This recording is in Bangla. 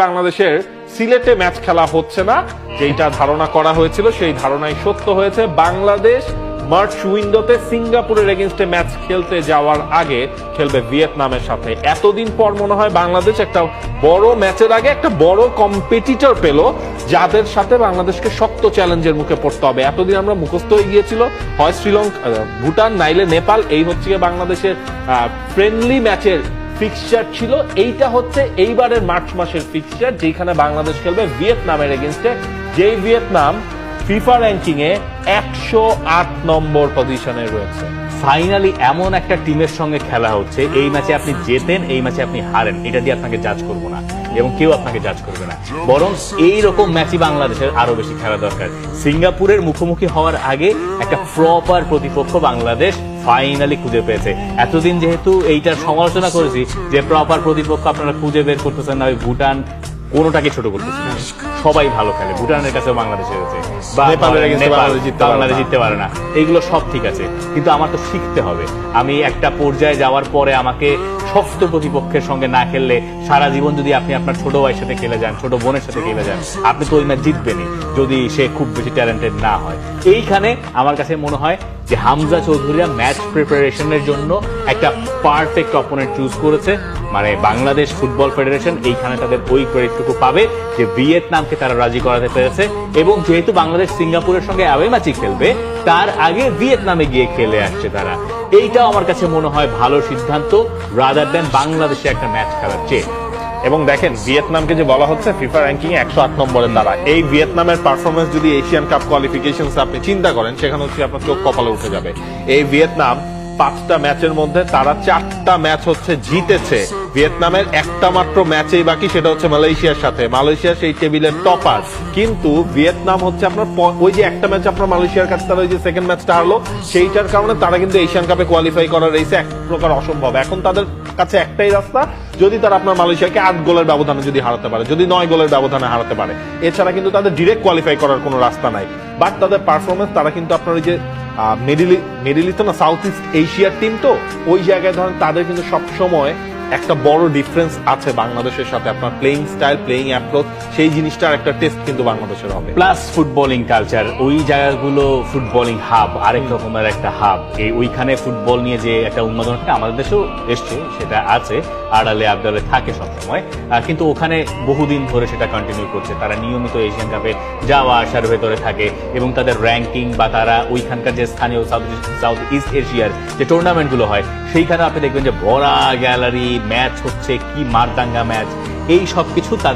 বাংলাদেশের সিলেটে ম্যাচ খেলা হচ্ছে না, যেটা ধারণা করা হয়েছিল সেই ধারণাই সত্য হয়েছে। বাংলাদেশ মার্চ উইন্ডোতে সিঙ্গাপুরের এগেইনস্টে ম্যাচ খেলতে যাওয়ার আগে খেলবে ভিয়েতনামের সাথে। এতদিন পর মনে হয় বাংলাদেশ একটা বড় ম্যাচের আগে একটা বড় কম্পিটিটর পেল, যাদের সাথে বাংলাদেশকে শক্ত চ্যালেঞ্জের মুখে পড়তে হবে। এতদিন আমরা মুখস্থ হয়ে গিয়েছিল হয় শ্রীলঙ্কা, ভুটান, নাইলে নেপাল, এই হচ্ছে বাংলাদেশের ফ্রেন্ডলি ম্যাচের ফিক্সচার ছিল। এইটা হচ্ছে এইবারের মার্চ মাসের ফিক্সচার, যেখানে বাংলাদেশ খেলবে ভিয়েতনামের এগেইনস্টে, যেই ভিয়েতনাম ফিফা র্যাঙ্কিং এ 108 নম্বর পজিশনে রয়েছে। ফাইনালি এমন একটা টিমের সঙ্গে খেলা হচ্ছে, এই ম্যাচে আপনি জেতেন, এই ম্যাচে আপনি হারেন, এটা দিয়ে আপনাকে জাজ করব না এবং কেউ আপনাকে জাজ করবে না। বরং এই রকম ম্যাচই বাংলাদেশের আরো বেশি খেলা দরকার। সিঙ্গাপুরের মুখোমুখি হওয়ার আগে একটা প্রপার প্রতিপক্ষ বাংলাদেশ ফাইনালি খুঁজে পেয়েছে। এতদিন যেহেতু এইটার সমালোচনা করেছি যে প্রপার প্রতিপক্ষ আপনারা খুঁজে বের করতেছেন না, ওই ভুটান কোনোটাকে ছোট করতেছে না, সবাই ভালো খেলে, ভুটানের কাছেও বাংলাদেশ হেরেছে, বাংলাদেশ জিততে পারে না, এইগুলো সব ঠিক আছে, কিন্তু আমার তো শিখতে হবে। আমি একটা পর্যায়ে যাওয়ার পরে আমাকে শক্ত প্রতিপক্ষের সঙ্গে না খেললে, সারা জীবন যদি আপনি আপনার ছোট ভাইয়ের সাথে খেলে যান, ছোট বোনের সাথে খেলে যান, আপনি তো ওই ম্যাচ জিতবেনই যদি সে খুব বেশি ট্যালেন্টেড না হয়। এইখানে আমার কাছে মনে হয় যে হামজা চৌধুরীরা ম্যাচ প্রিপারেশনের জন্য একটা পারফেক্ট অপোনেন্ট চুজ করেছে, মানে বাংলাদেশ ফুটবল ফেডারেশন এইখানে তাদের ওই ক্রেডিটটুকু পাবে যে ভিয়েতনামকে তারা রাজি করাতে পেরেছে। এবং যেহেতু বাংলাদেশ সিঙ্গাপুরের সঙ্গে অ্যাওয়ে ম্যাচই খেলবে, তার আগে ভিয়েতনামে গিয়ে খেলে আসছে তারা। এইটাও আমার কাছে মনে হয় ভালো সিদ্ধান্ত, রাদার দেন বাংলাদেশে একটা ম্যাচ খেলার চেয়ে। এবং দেখেন, ভিয়েতনামকে যে বলা হচ্ছে ফিফা র্যাঙ্কিং 108 নম্বরের দ্বারা, এই ভিয়েতনামের পারফরমেন্স যদি এশিয়ান কাপ কোয়ালিফিকেশন আপনি চিন্তা করেন, সেখানে হচ্ছে আপনার চোখ কপালে উঠে যাবে। এই ভিয়েতনাম 5টা ম্যাচের মধ্যে তারা 4টা ম্যাচ হচ্ছে জিতেছে। ভিয়েতনামের একটা মাত্র ম্যাচেই বাকি, সেটা হচ্ছে মালয়েশিয়ার সাথে। মালয়েশিয়া সেই টেবিলের টপার, কিন্তু ভিয়েতনাম হচ্ছে আপনার ওই যে একটা ম্যাচ আপনার মালয়েশিয়ার কাছে তারা ওই যে সেকেন্ড ম্যাচটা হারলো, সেইটার কারণে তারা কিন্তু এশিয়ান কাপে কোয়ালিফাই করার রেসে এক প্রকার অসম্ভব। এখন তাদের কাছে একটাই রাস্তা, যদি তারা আপনার মালয়েশিয়াকে 8 গোলের ব্যবধানে যদি হারাতে পারে, যদি 9 গোলের ব্যবধানে হারাতে পারে, এছাড়া কিন্তু তাদের ডিরেক্ট কোয়ালিফাই করার কোনো রাস্তা নাই। বাট তাদের পারফরমেন্স, তারা কিন্তু আপনার ওই যে মিডিল ইস্ট না সাউথ ইস্ট এশিয়ার টিম, তো ওই জায়গায় ধরেন তাদের কিন্তু সবসময় একটা বড় ডিফারেন্স আছে বাংলাদেশের সাথে। আপনার প্লেইং স্টাইল, প্লেইং অ্যাপ্রোচ, সেই জিনিসটার একটা টেস্ট কিন্তু বাংলাদেশের হবে। প্লাস ফুটবলিং কালচার, ওই জায়গাগুলো ফুটবলিং হাব, আরেক রকমের একটা হাব। ওইখানে ফুটবল নিয়ে যে একটা উন্মাদনা আমাদের দেশেও এসছে, সেটা আছে, আড়ালে আবডালে থাকে সবসময়, কিন্তু ওখানে বহুদিন ধরে সেটা কন্টিনিউ করছে। তারা নিয়মিত এশিয়ান কাপে যাওয়া আসার ভেতরে থাকে এবং তাদের র্যাঙ্কিং বা তারা ওইখানকার যে স্থানীয় সাউথ ইস্ট এশিয়ার যে টুর্নামেন্টগুলো হয়, সেইখানে আপনি দেখবেন যে ভরা গ্যালারি, ম্যাচ হচ্ছে, কি মারদাঙ্গা ম্যাচ, এই সবকিছু